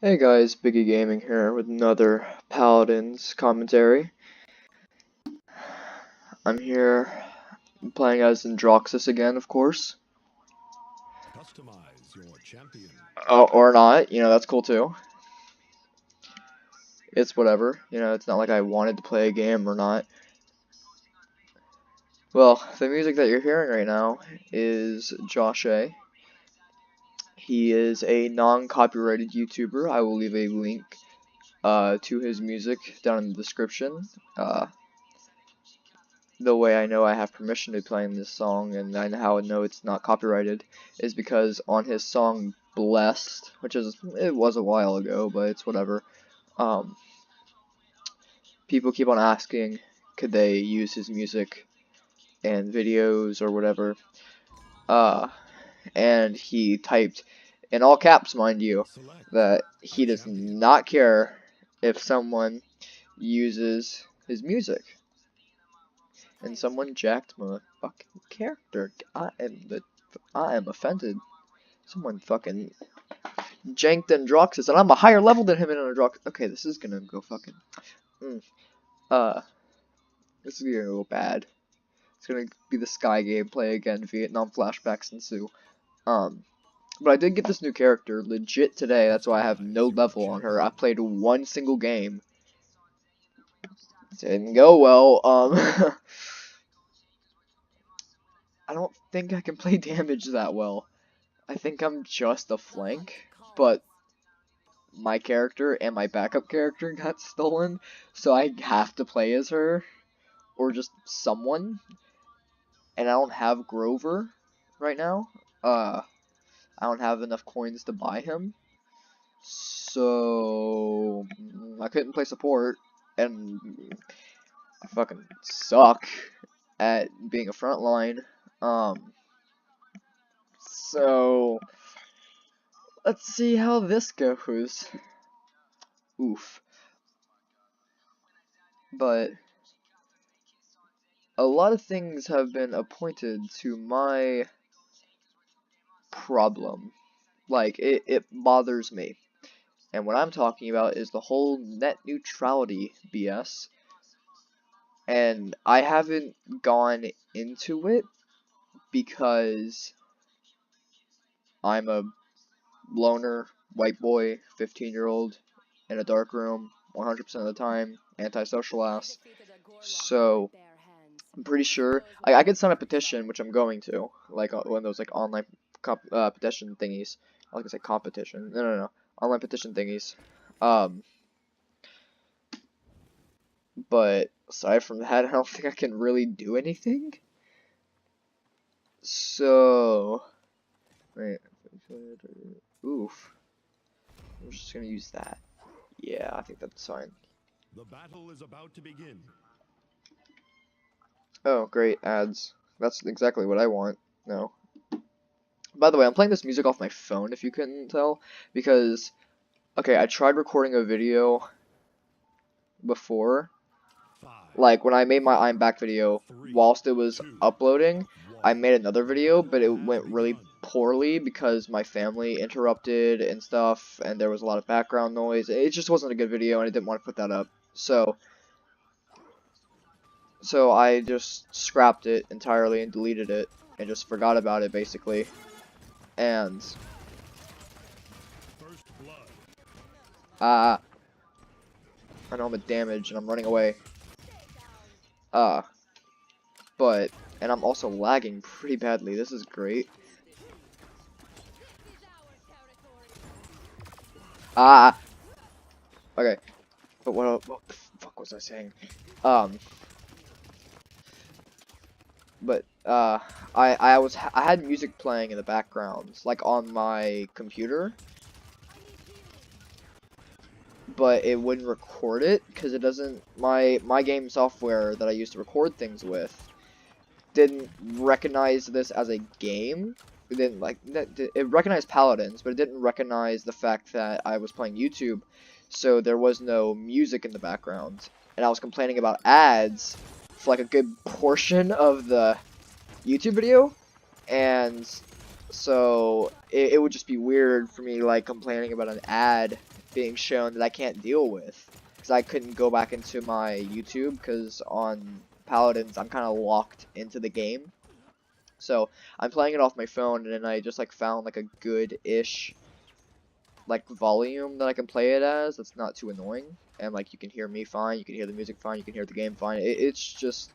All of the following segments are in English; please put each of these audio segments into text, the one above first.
Hey guys, Biggie Gaming here with another Paladins commentary. I'm here playing as Androxus again, of course. Customize your champion. Oh, or not, that's cool too. It's whatever, it's not like I wanted to play a game or not. Well, the music that you're hearing right now is Josh A. He is a non-copyrighted YouTuber. I will leave a link to his music down in the description. The way I know I have permission to play in this song and how I know it's not copyrighted is because on his song Blessed, it was a while ago, but it's whatever, people keep on asking could they use his music and videos or whatever, and he typed, in all caps mind you, that he does not care if someone uses his music. And someone jacked my fucking character. I am offended. Someone fucking janked Androxus, and I'm a higher level than him in Androxus. Okay, this is gonna go fucking. This is gonna go bad. It's gonna be the Sky gameplay again. Vietnam flashbacks ensue. But I did get this new character legit today. That's why I have no level on her. I played one single game. Didn't go well. I don't think I can play damage that well. I think I'm just a flank, but my character and my backup character got stolen, so I have to play as her, or just someone, and I don't have Grover right now. I don't have enough coins to buy him, so I couldn't play support, and I fucking suck at being a frontline. So let's see how this goes. Oof. But a lot of things have been appointed to my problem. Like, it bothers me. And what I'm talking about is the whole net neutrality BS. And I haven't gone into it because I'm a loner, white boy, 15-year-old, in a dark room, 100% of the time, antisocial ass. So I'm pretty sure I could sign a petition, which I'm going to, like one of those like online petition thingies. I was gonna say competition. No, online petition thingies. But aside from that, I don't think I can really do anything. So, wait, oof. I'm just gonna use that. Yeah, I think that's fine. The battle is about to begin. Oh, great, ads. That's exactly what I want. No. By the way, I'm playing this music off my phone, if you couldn't tell, because, okay, I tried recording a video before, like, when I made my I'm Back video, whilst it was uploading, I made another video, but it went really poorly because my family interrupted and stuff, and there was a lot of background noise. It just wasn't a good video, and I didn't want to put that up, so I just scrapped it entirely and deleted it, and just forgot about it, basically, and, I know I'm at damage, and I'm running away. And I'm also lagging pretty badly. This is great. Okay. But what the fuck was I saying? I had music playing in the background, like on my computer, but it wouldn't record it because it doesn't. My game software that I used to record things with didn't recognize this as a game. It didn't it recognized Paladins, but it didn't recognize the fact that I was playing YouTube, so there was no music in the background, and I was complaining about ads for like a good portion of the YouTube video, and so it would just be weird for me like complaining about an ad being shown that I can't deal with, because I couldn't go back into my YouTube, because on Paladins I'm kind of locked into the game. So I'm playing it off my phone, and then I just like found like a good-ish like volume that I can play it as that's not too annoying, and like you can hear me fine, you can hear the music fine, you can hear the game fine. It's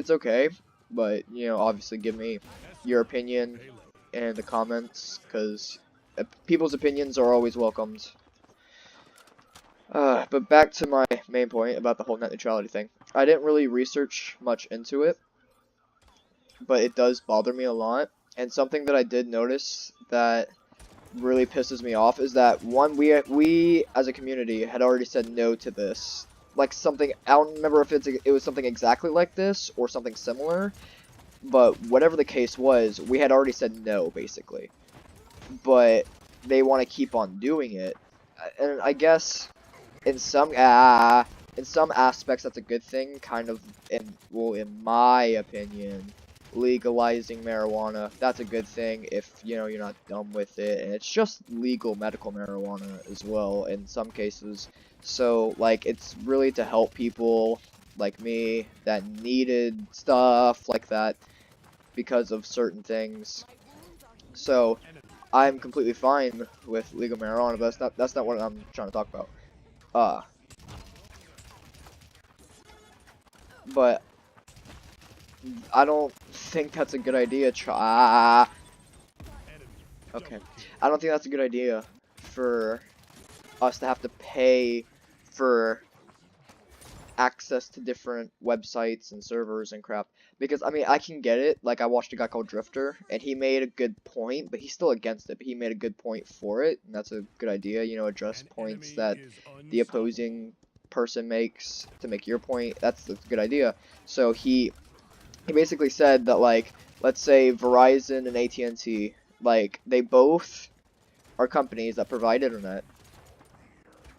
okay, but you know, obviously give me your opinion in the comments, because people's opinions are always welcomed. But back to my main point about the whole net neutrality thing. I didn't really research much into it, but it does bother me a lot. And something that I did notice that really pisses me off is that one, we as a community had already said no to this. Like something, I don't remember if it was something exactly like this or something similar, but whatever the case was, we had already said no, basically. But they want to keep on doing it, and I guess in some aspects that's a good thing, kind of. In my opinion, legalizing marijuana, that's a good thing if you know you're not dumb with it, and it's just legal medical marijuana as well in some cases. So like it's really to help people like me that needed stuff like that because of certain things. So I'm completely fine with legal marijuana, but that's not what I'm trying to talk about. But I don't think that's a good idea. Okay. I don't think that's a good idea for us to have to pay for access to different websites and servers and crap. Because, I mean, I can get it. Like, I watched a guy called Drifter, and he made a good point, but he's still against it. But he made a good point for it, and that's a good idea. You know, address points that the opposing person makes to make your point. That's a good idea. So he basically said that, like, let's say Verizon and AT&T, like, they both are companies that provide internet,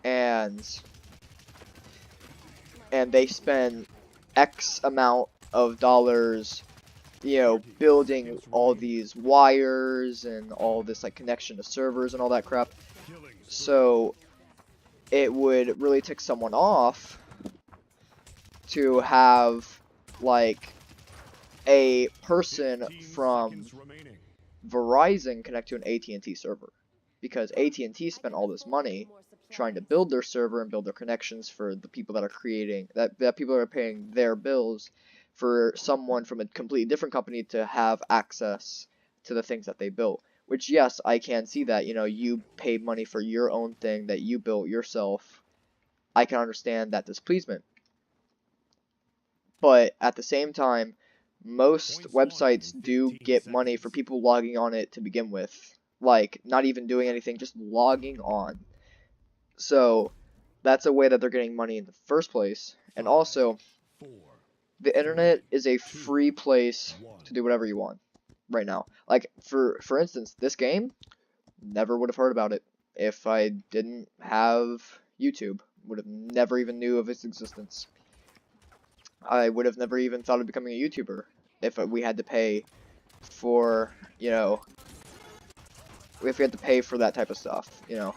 and they spend X amount of dollars, you know, building all these wires and all this like connection to servers and all that crap. So it would really tick someone off to have like a person from Verizon connect to an AT&T server, because AT&T spent all this money trying to build their server and build their connections for the people that are creating that people are paying their bills for someone from a completely different company to have access to the things that they built. Which, yes, I can see that. You know, you paid money for your own thing that you built yourself. I can understand that displeasement. But at the same time, most websites do get money for people logging on it to begin with. Like, not even doing anything, just logging on. So, that's a way that they're getting money in the first place. And also, the internet is a free place to do whatever you want right now. Like, for instance, this game, never would have heard about it if I didn't have YouTube. Would have never even knew of its existence. I would have never even thought of becoming a YouTuber if we had to pay for, you know, if we had to pay for that type of stuff, you know,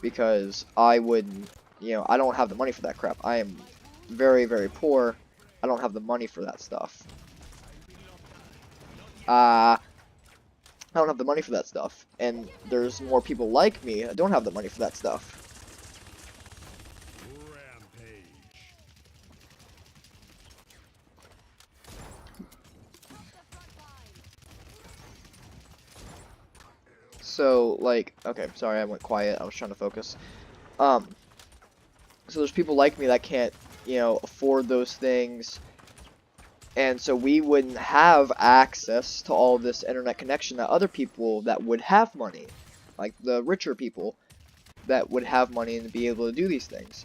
because I wouldn't, you know, I don't have the money for that crap. I am very, very poor. I don't have the money for that stuff. I don't have the money for that stuff, and there's more people like me that don't have the money for that stuff. So, like, okay, sorry, I went quiet. I was trying to focus. So there's people like me that can't, you know, afford those things, and so we wouldn't have access to all this internet connection that other people that would have money, like the richer people that would have money and be able to do these things.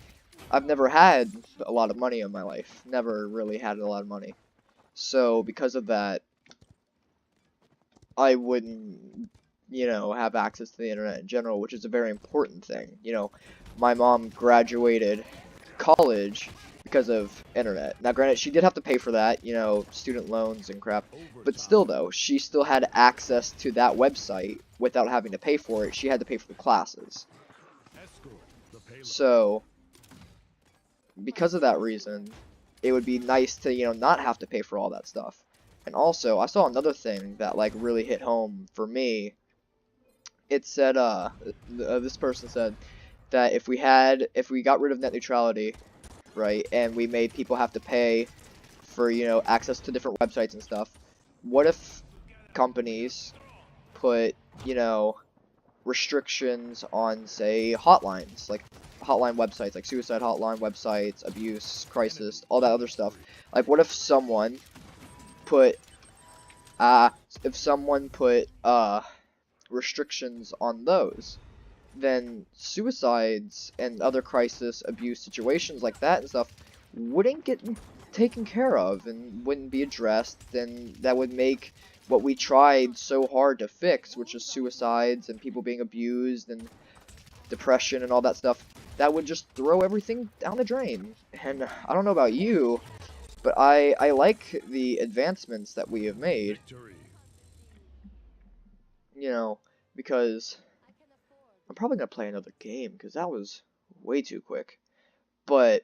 I've never had a lot of money in my life. Never really had a lot of money. So because of that, I wouldn't, you know, have access to the internet in general, which is a very important thing. You know, my mom graduated college because of internet. Now granted, she did have to pay for that, you know, student loans and crap, but still though, she still had access to that website without having to pay for it. She had to pay for the classes. So because of that reason, it would be nice to, you know, not have to pay for all that stuff. And also, I saw another thing that like really hit home for me. It said, this person said that if we got rid of net neutrality, right, and we made people have to pay for, you know, access to different websites and stuff, what if companies put, you know, restrictions on, say, hotlines, like hotline websites, like suicide hotline websites, abuse, crisis, all that other stuff. Like, what if someone put, restrictions on those? Then suicides and other crisis, abuse situations like that and stuff wouldn't get taken care of and wouldn't be addressed, and that would make what we tried so hard to fix, which is suicides and people being abused and depression and all that stuff, that would just throw everything down the drain. And I don't know about you, but I like the advancements that we have made, you know, because I'm probably going to play another game because that was way too quick. But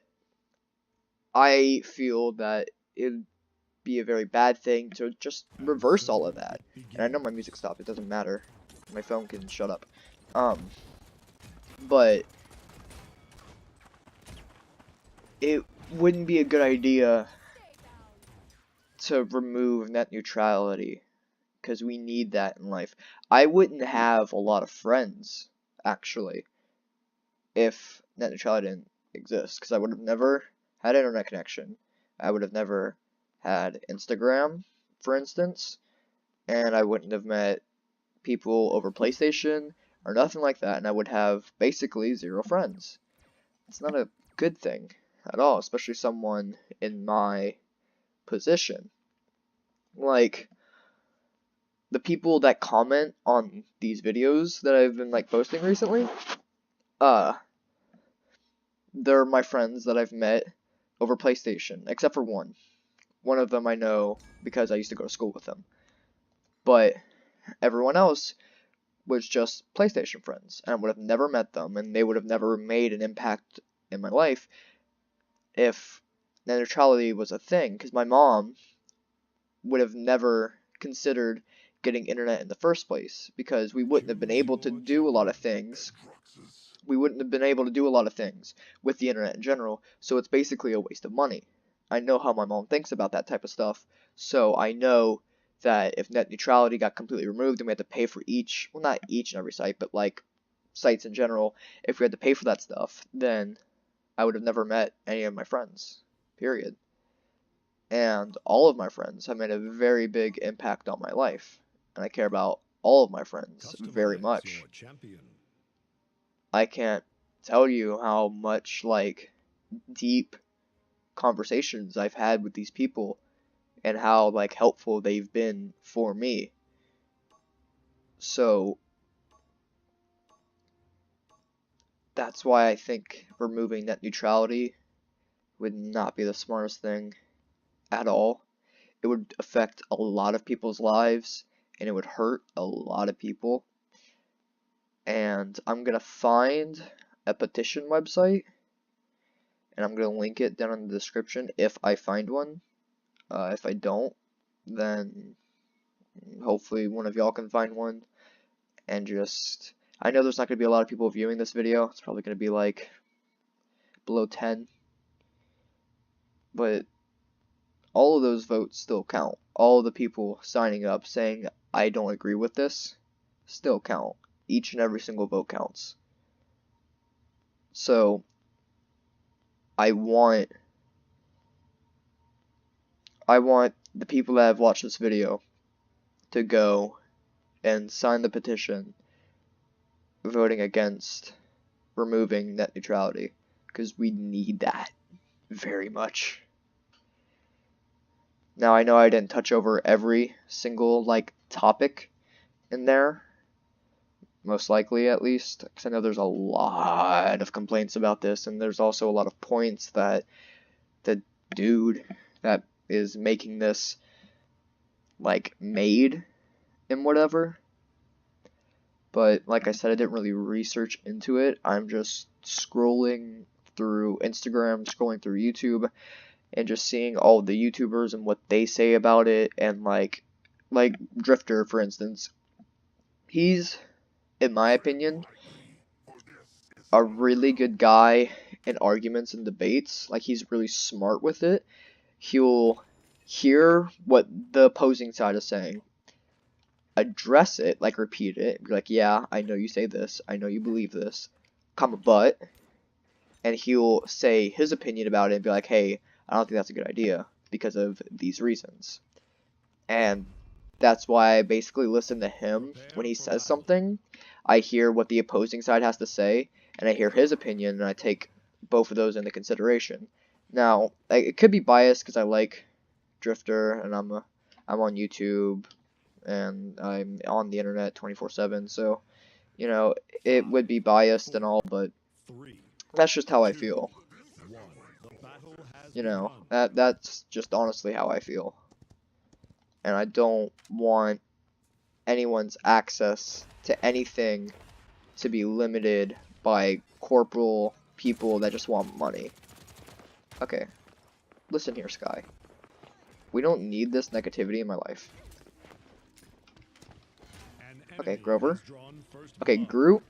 I feel that it'd be a very bad thing to just reverse all of that. And I know my music stopped, it doesn't matter. My phone can shut up. But it wouldn't be a good idea to remove net neutrality, because we need that in life. I wouldn't have a lot of friends, actually, if net neutrality didn't exist, because I would have never had internet connection. I would have never had Instagram, for instance, and I wouldn't have met people over PlayStation or nothing like that, and I would have basically 0 friends. It's not a good thing at all, especially someone in my position. Like, the people that comment on these videos that I've been like posting recently, they're my friends that I've met over PlayStation, except for one. One of them I know because I used to go to school with them. But everyone else was just PlayStation friends, and I would have never met them, and they would have never made an impact in my life if net neutrality was a thing, because my mom would have never considered getting internet in the first place, because we wouldn't have been able to do a lot of things. We wouldn't have been able to do a lot of things with the internet in general, so it's basically a waste of money. I know how my mom thinks about that type of stuff, so I know that if net neutrality got completely removed and we had to pay for each, well, not each and every site, but like sites in general, if we had to pay for that stuff, then I would have never met any of my friends, period. And all of my friends have made a very big impact on my life, and I care about all of my friends very much. I can't tell you how much, like, deep conversations I've had with these people and how, like, helpful they've been for me. So that's why I think removing net neutrality would not be the smartest thing at all. It would affect a lot of people's lives, and it would hurt a lot of people. And I'm gonna find a petition website, and I'm gonna link it down in the description if I find one. If I don't, then hopefully one of y'all can find one. And just, I know there's not gonna be a lot of people viewing this video. It's probably gonna be like below 10. But all of those votes still count. All of the people signing up saying I don't agree with this still count. Each and every single vote counts. So I want the people that have watched this video to go and sign the petition voting against removing net neutrality, because we need that very much. Now, I know I didn't touch over every single like topic in there, most likely at least, because I know there's a lot of complaints about this, and there's also a lot of points that the dude that is making this, like, made and whatever. But like I said, I didn't really research into it. I'm just scrolling through Instagram, scrolling through YouTube, and just seeing all the YouTubers and what they say about it. And like Drifter, for instance, he's, in my opinion, a really good guy in arguments and debates. Like, he's really smart with it. He'll hear what the opposing side is saying, address it, like repeat it, be like, yeah, I know you say this, I know you believe this, comma, but, and he'll say his opinion about it and be like, hey, I don't think that's a good idea because of these reasons. And that's why I basically listen to him when he says something. I hear what the opposing side has to say, and I hear his opinion, and I take both of those into consideration. Now, it could be biased because I like Drifter, and I'm on YouTube, and I'm on the internet 24/7, so, you know, it would be biased and all, but that's just how I feel. You know, that's just honestly how I feel. And I don't want anyone's access to anything to be limited by corporal people that just want money. Okay, listen here, Sky. We don't need this negativity in my life. Okay, Grover. Okay, Groot.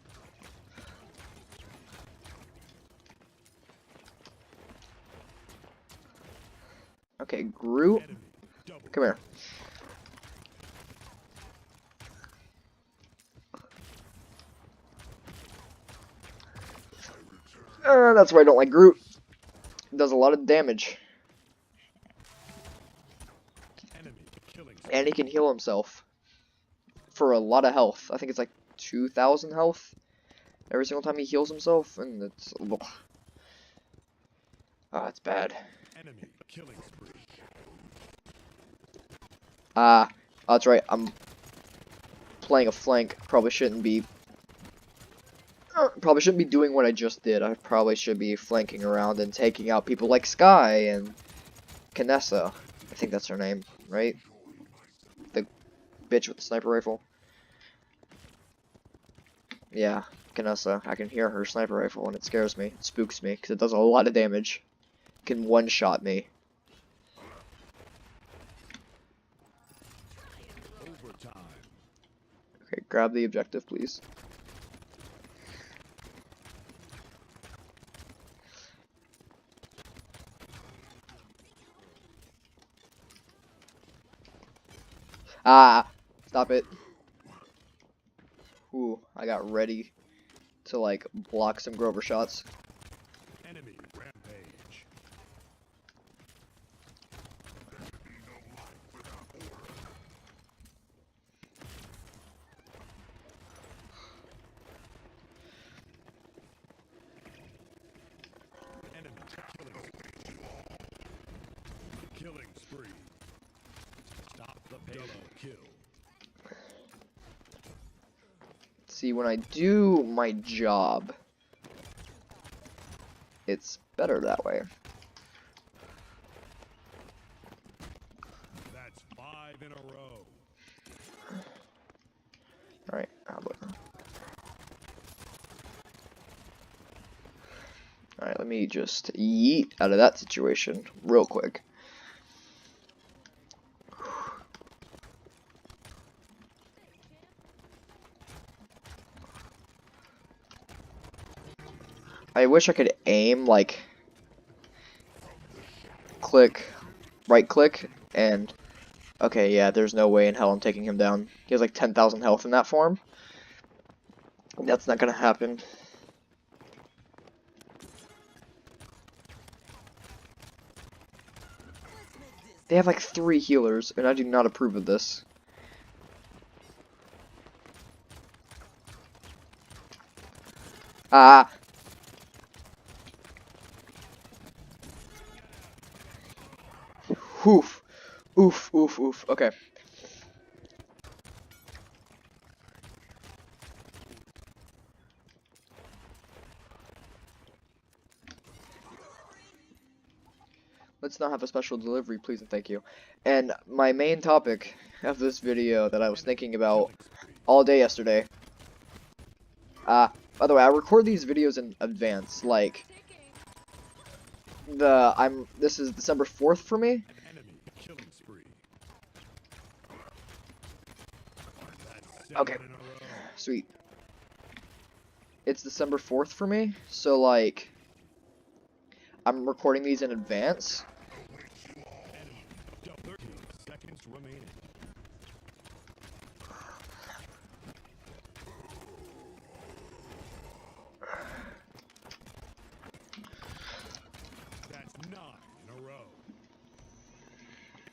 Okay, Groot. Come here. That's why I don't like Groot. It does a lot of damage. And he can heal himself for a lot of health. I think it's like 2,000 health every single time he heals himself, and it's... Ah, it's bad. Ah, that's right, I'm playing a flank. Probably shouldn't be doing what I just did. I probably should be flanking around and taking out people like Sky and Kanessa. I think that's her name, right? The bitch with the sniper rifle. Yeah, Kanessa. I can hear her sniper rifle and it scares me. It spooks me because it does a lot of damage. It can one-shot me. Okay, grab the objective, please. Ah! Stop it. Ooh, I got ready to, like, block some Grover shots. Enemy rampage. Enemy killing spree. Stop the payload. Kill. See, when I do my job, it's better that way. That's 5 in a row. Alright, how about... Alright, let me just yeet out of that situation real quick. I wish I could aim, like, click, right click, and, okay, yeah, there's no way in hell I'm taking him down. He has like 10,000 health in that form. That's not gonna happen. They have like 3 healers, and I do not approve of this. Ah! Oof. Oof, oof, oof. Okay. Let's not have a special delivery, please and thank you. And my main topic of this video that I was thinking about all day yesterday. By the way, I record these videos in advance. Like, this is December 4th for me. Okay, sweet. It's December 4th for me, so like, I'm recording these in advance. That's 9 in a row.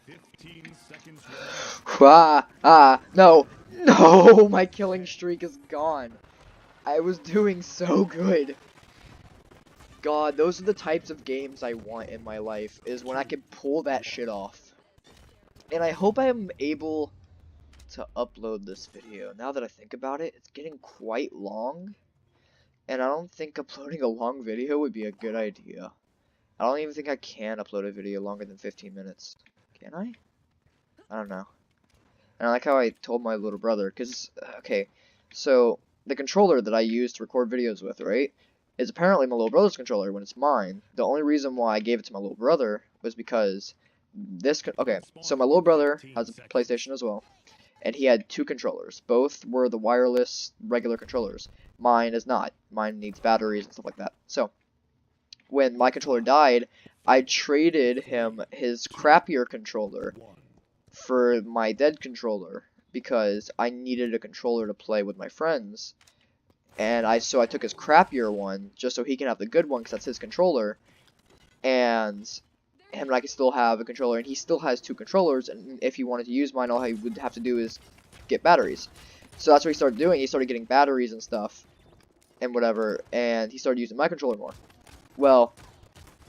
15 seconds No, no, my killing streak is gone. I was doing so good. God, those are the types of games I want in my life, is when I can pull that shit off. And I hope I am able to upload this video. Now that I think about it, it's getting quite long. And I don't think uploading a long video would be a good idea. I don't even think I can upload a video longer than 15 minutes. Can I? I don't know. And I like how I told my little brother, because, okay, so the controller that I use to record videos with, right, is apparently my little brother's controller when it's mine. The only reason why I gave it to my little brother was because okay, so my little brother has a PlayStation as well, and he had two controllers. Both were the wireless regular controllers. Mine is not. Mine needs batteries and stuff like that. So, when my controller died, I traded him his crappier controller for my dead controller because I needed a controller to play with my friends. And so I took his crappier one just so he can have the good one because that's his controller. And him and I can still have a controller, and he still has two controllers, and if he wanted to use mine, all he would have to do is get batteries. So that's what he started doing. He started getting batteries and stuff and whatever, and he started using my controller more. Well,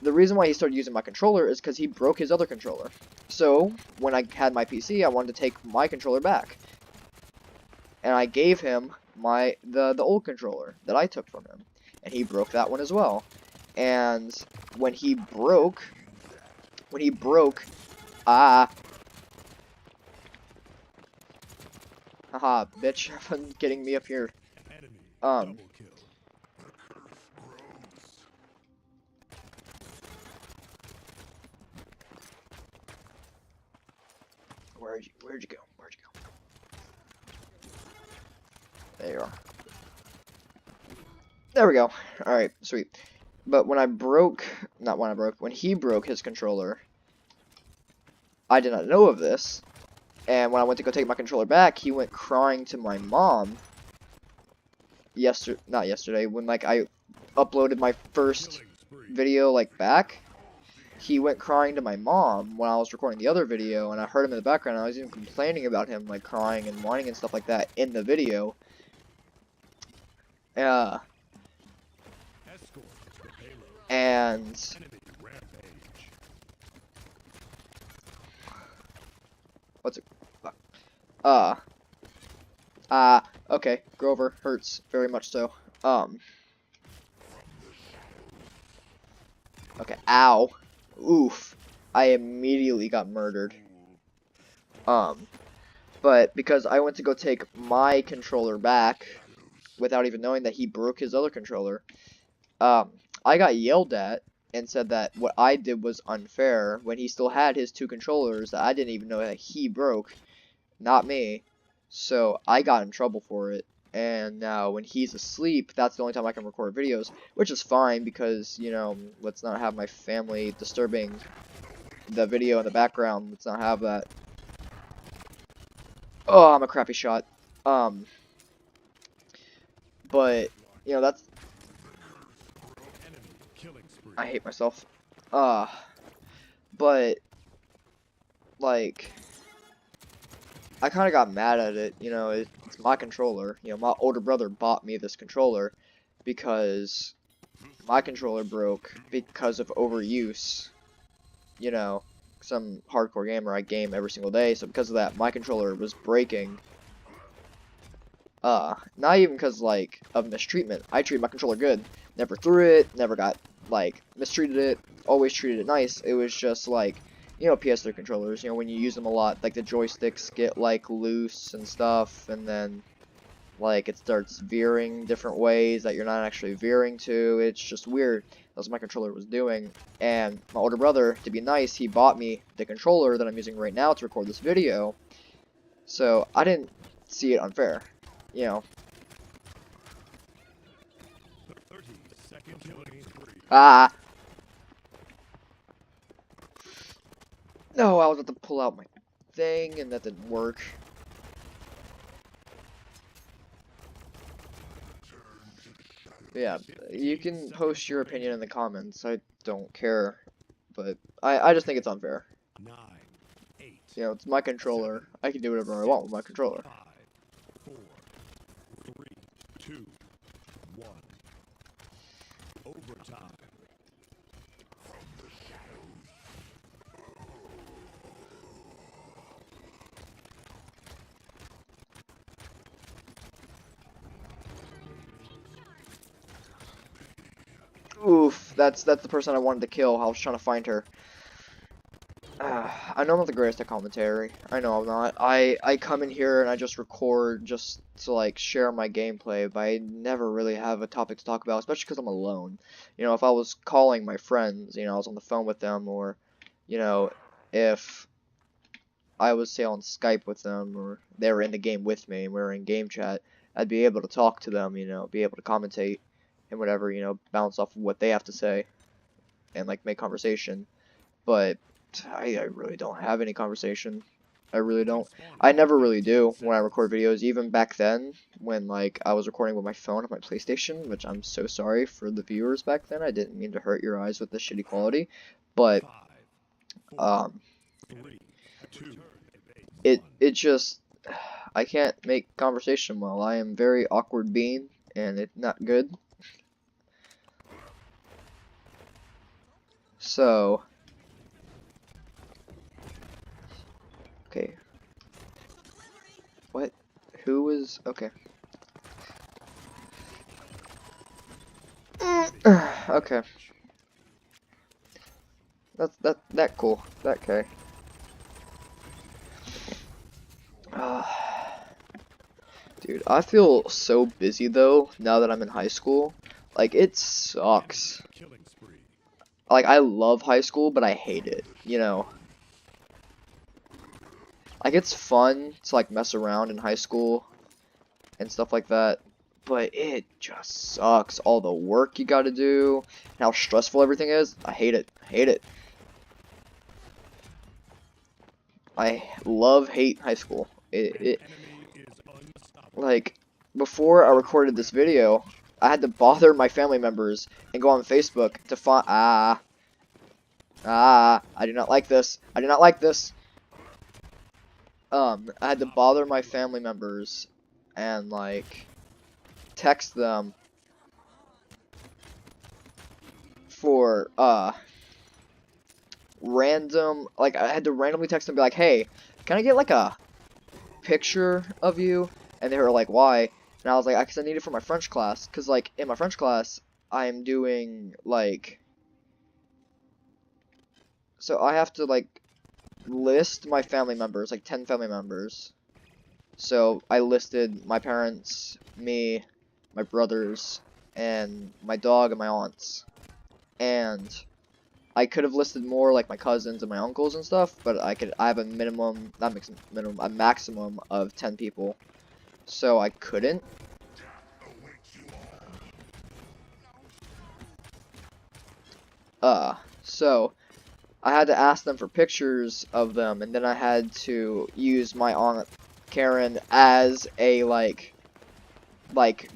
the reason why he started using my controller is because he broke his other controller. So when I had my PC, I wanted to take my controller back, and I gave him the old controller that I took from him, and he broke that one as well. And when he broke, haha, bitch, for getting me up here. Where'd you go? There you are. There we go. Alright, sweet. But when when he broke his controller, I did not know of this. And when I went to go take my controller back, he went crying to my mom. Not yesterday, when like I uploaded my first video like back. He went crying to my mom when I was recording the other video, and I heard him in the background. And I was even complaining about him like crying and whining and stuff like that in the video. And what's it? Okay, Grover hurts very much so. Okay, ow. Oof. I immediately got murdered. But because I went to go take my controller back without even knowing that he broke his other controller, I got yelled at and said that what I did was unfair when he still had his two controllers that I didn't even know that he broke, not me. So I got in trouble for it. And now when he's asleep, that's the only time I can record videos, which is fine because, you know, let's not have my family disturbing the video in the background. Let's not have that. Oh, I'm a crappy shot. But, you know, that's... I hate myself. But, like... I kind of got mad at it, you know, it's my controller. You know, my older brother bought me this controller because my controller broke because of overuse. You know, some hardcore gamer, I game every single day, so because of that, my controller was breaking. Not even because, like, of mistreatment. I treat my controller good. Never threw it, never got like mistreated it, always treated it nice. It was just like, you know, PS3 controllers, you know, when you use them a lot, like the joysticks get like loose and stuff, and then like it starts veering different ways that you're not actually veering to. It's just weird. That's what my controller was doing. And my older brother, to be nice, he bought me the controller that I'm using right now to record this video. So I didn't see it unfair, you know. 30 seconds killing spree. Ah! No, I was about to pull out my thing, and that didn't work. But yeah, you can post your opinion in the comments. I don't care, but I just think it's unfair. 9, 8, You know, it's my controller. I can do whatever I want with my controller. 5, 4, 3, 2, 1. Overtime. Oof, that's the person I wanted to kill. I was trying to find her. I know I'm not the greatest at commentary. I know I'm not. I come in here and I just record just to like share my gameplay, but I never really have a topic to talk about, especially because I'm alone. You know, if I was calling my friends, you know, I was on the phone with them, or, you know, if I was, say, on Skype with them, or they were in the game with me and we were in game chat, I'd be able to talk to them, you know, be able to commentate and whatever, you know, bounce off of what they have to say and like make conversation. But I really don't have any conversation. I really don't. I never really do when I record videos, even back then when like I was recording with my phone on my PlayStation, which I'm so sorry for the viewers back then. I didn't mean to hurt your eyes with the shitty quality, but 5, 4, 3, 2, it just, I can't make conversation well. I am very awkward being, and it's not good. So, okay. What? Who was, okay. Okay. That cool. That okay. Dude, I feel so busy though now that I'm in high school. Like, it sucks. killing spree. Like, I love high school, but I hate it, you know. Like, it's fun to like mess around in high school and stuff like that, but it just sucks. All the work you gotta do, and how stressful everything is. I hate it. I hate it. I hate high school. Like, before I recorded this video, I had to bother my family members and go on Facebook to find, I do not like this. I do not like this. I had to bother my family members and, like, text them for, random, like, I had to randomly text them and be like, hey, can I get, like, a picture of you? And they were like, why? And I was like, because I need it for my French class. Because, like, in my French class, I'm doing, like, so I have to, like, list my family members, like 10 family members. So I listed my parents, me, my brothers, and my dog and my aunts. And I could have listed more, like my cousins and my uncles and stuff, but I have a minimum, not minimum, a maximum of 10 people. So I couldn't. So I had to ask them for pictures of them, and then I had to use my aunt Karen as a like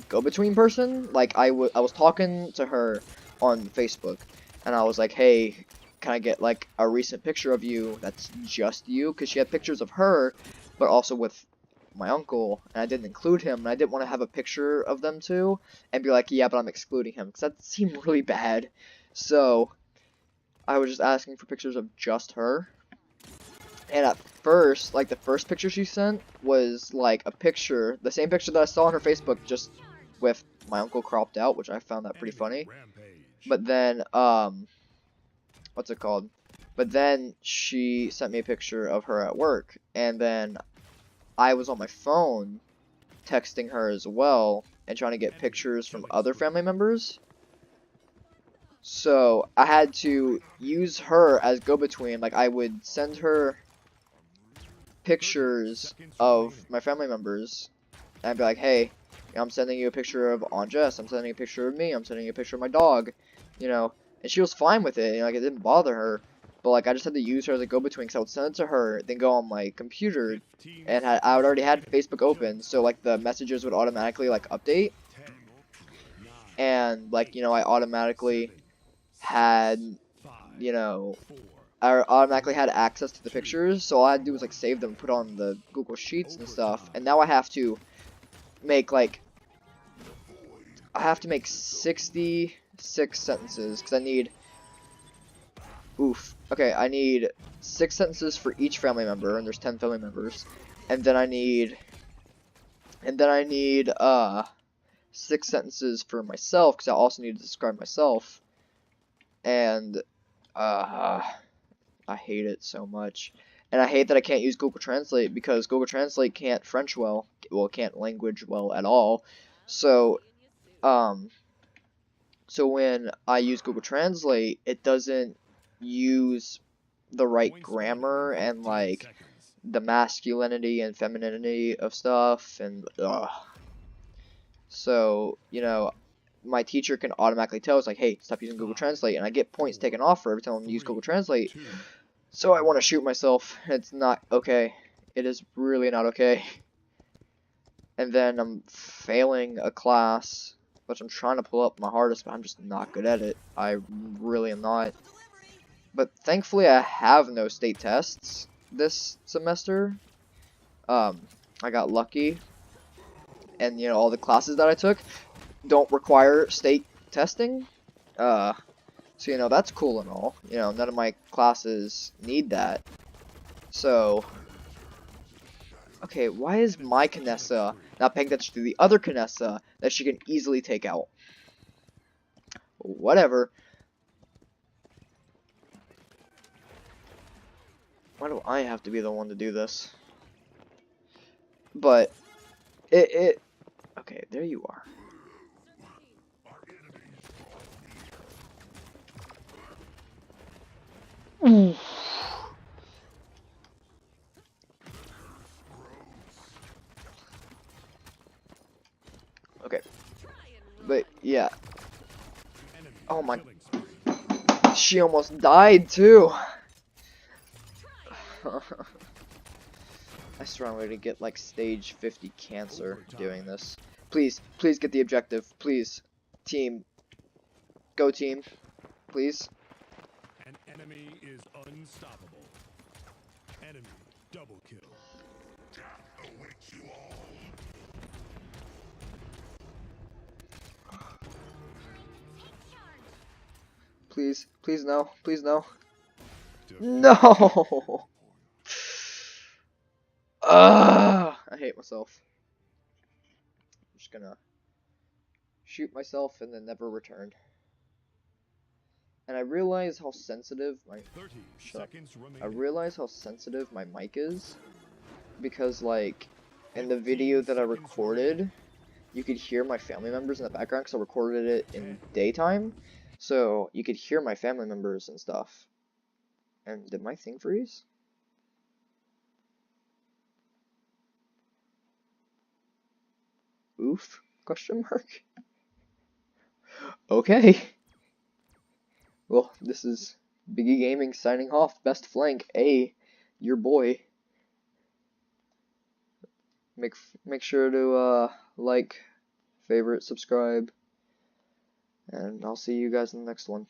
go-between person. Like I was talking to her on Facebook, and I was like, hey, can I get like a recent picture of you that's just you? Because she had pictures of her, but also with my uncle, and I didn't include him, and I didn't want to have a picture of them too, and be like, yeah, but I'm excluding him, because that seemed really bad. So I was just asking for pictures of just her. And at first, like, the first picture she sent was, like, a picture, the same picture that I saw on her Facebook, just with my uncle cropped out, which I found that pretty funny. Rampage. But then, what's it called? But then she sent me a picture of her at work, and then I was on my phone texting her as well and trying to get pictures from other family members. So I had to use her as go-between. Like, I would send her pictures of my family members, and I'd be like, hey, I'm sending you a picture of Aunt Jess, I'm sending you a picture of me, I'm sending you a picture of my dog, you know, and she was fine with it, like, it didn't bother her, but, like, I just had to use her as a go-between, because I would send it to her, then go on my computer, and I would already had Facebook open, so, like, the messages would automatically, like, update, and, like, you know, I automatically had, you know, I automatically had access to the pictures, so all I had to do was like save them, put on the Google Sheets and stuff, and now I have to make like, I have to make 66 sentences, because I need, okay, I need 6 sentences for each family member, and there's 10 family members, and then I need, 6 sentences for myself, because I also need to describe myself, and, I hate it so much. And I hate that I can't use Google Translate because Google Translate can't French well. Well, it can't language well at all. So, so when I use Google Translate, it doesn't use the right grammar and like the masculinity and femininity of stuff and so, you know, my teacher can automatically tell us like, hey, stop using Google Translate, and I get points taken off for every time I use Google Translate. So I want to shoot myself. It's not okay. It is really not okay. And then I'm failing a class, which I'm trying to pull up my hardest, but I'm just not good at it. I really am not. But thankfully I have no state tests this semester. I got lucky. And, you know, all the classes that I took don't require state testing. So, you know, that's cool and all. You know, none of my classes need that. So, okay, why is my Kinessa not paying attention to the other Kinessa that she can easily take out? Whatever. Why do I have to be the one to do this? But, okay, there you are. Okay. But, yeah. Oh my. She almost died, too. I swear I'm gonna get, like, stage 50 cancer doing this. Please, please get the objective. Please. Team. Go team. Please. An enemy is unstoppable. Enemy double kill. Death awaits you all. Please, please no, please no. No! I hate myself. I'm just gonna shoot myself and then never return. And I realize how sensitive my I realize how sensitive my mic is because like in the video that I recorded, you could hear my family members in the background because I recorded it in daytime. So you could hear my family members and stuff. And did my thing freeze? Oof? Question mark? Okay. Well, this is Biggie Gaming signing off. Best flank, your boy. Make sure to like, favorite, subscribe, and I'll see you guys in the next one.